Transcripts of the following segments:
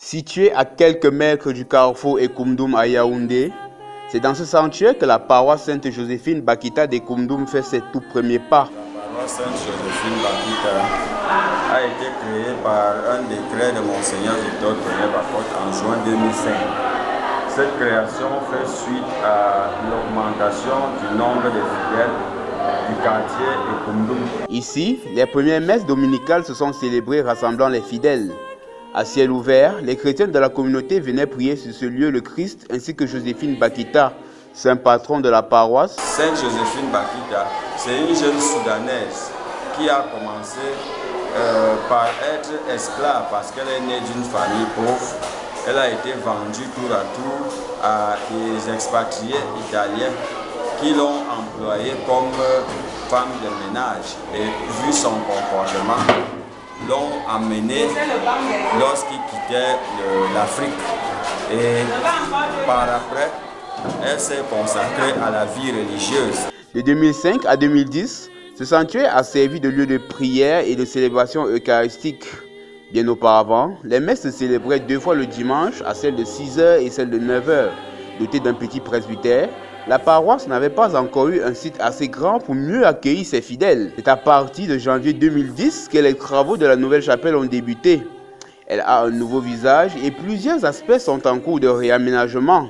Situé à quelques mètres du carrefour Ekoumdoum à Yaoundé, c'est dans ce sanctuaire que la paroisse Sainte-Joséphine Bakita d'Ekoumdoum fait ses tout premiers pas. La paroisse Sainte-Joséphine Bakita a été créée par un décret de Monseigneur Victor Tonnerre Bacotte en juin 2005. Cette création fait suite à l'augmentation du nombre de fidèles du quartier Ekoumdoum. Ici, les premières messes dominicales se sont célébrées rassemblant les fidèles. À ciel ouvert, les chrétiens de la communauté venaient prier sur ce lieu le Christ ainsi que Joséphine Bakita, saint patron de la paroisse. Sainte Joséphine Bakita, c'est une jeune soudanaise qui a commencé par être esclave parce qu'elle est née d'une famille pauvre. Elle a été vendue tour à tour à des expatriés italiens qui l'ont employée comme femme de ménage et vu son comportement, l'ont amenée lorsqu'il quittait l'Afrique. Et par après, elle s'est consacrée à la vie religieuse. De 2005 à 2010, ce sanctuaire a servi de lieu de prière et de célébration eucharistique. Bien auparavant, les messes se célébraient 2 fois le dimanche, à celle de 6h et celle de 9h. Dotée d'un petit presbytère, la paroisse n'avait pas encore eu un site assez grand pour mieux accueillir ses fidèles. C'est à partir de janvier 2010 que les travaux de la nouvelle chapelle ont débuté. Elle a un nouveau visage et plusieurs aspects sont en cours de réaménagement.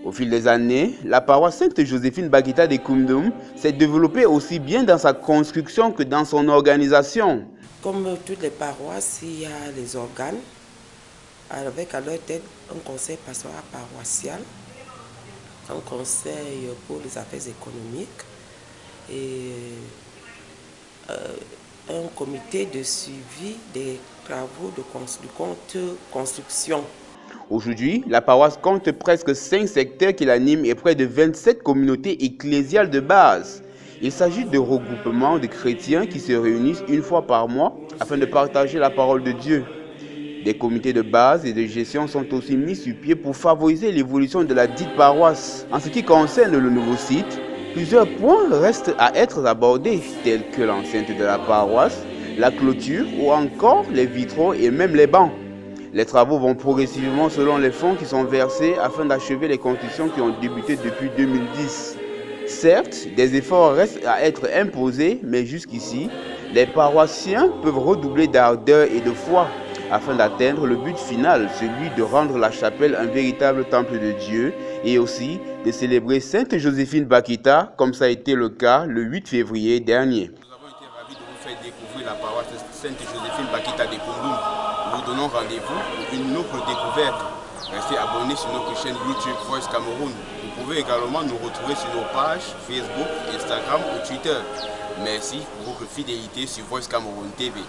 Au fil des années, la paroisse Sainte-Joséphine Bakita d'Ekoumdoum s'est développée aussi bien dans sa construction que dans son organisation. Comme toutes les paroisses, il y a les organes, avec à leur tête un conseil pastoral paroissial, un conseil pour les affaires économiques et un comité de suivi des travaux de construction. Aujourd'hui, la paroisse compte presque 5 secteurs qui l'animent et près de 27 communautés ecclésiales de base. Il s'agit de regroupements de chrétiens qui se réunissent une fois par mois afin de partager la parole de Dieu. Des comités de base et de gestion sont aussi mis sur pied pour favoriser l'évolution de la dite paroisse. En ce qui concerne le nouveau site, plusieurs points restent à être abordés, tels que l'enceinte de la paroisse, la clôture ou encore les vitraux et même les bancs. Les travaux vont progressivement selon les fonds qui sont versés afin d'achever les constructions qui ont débuté depuis 2010. Certes, des efforts restent à être imposés, mais jusqu'ici, les paroissiens peuvent redoubler d'ardeur et de foi afin d'atteindre le but final, celui de rendre la chapelle un véritable temple de Dieu et aussi de célébrer Sainte Joséphine Bakita, comme ça a été le cas le 8 février dernier. Nous avons été ravis de vous faire découvrir la paroisse Sainte Joséphine Bakita d'Ekoumdoum. Nous vous donnons rendez-vous pour une autre découverte. Restez abonnés sur notre chaîne YouTube Voice Cameroun. Vous pouvez également nous retrouver sur nos pages Facebook, Instagram ou Twitter. Merci pour votre fidélité sur Voice Cameroun TV.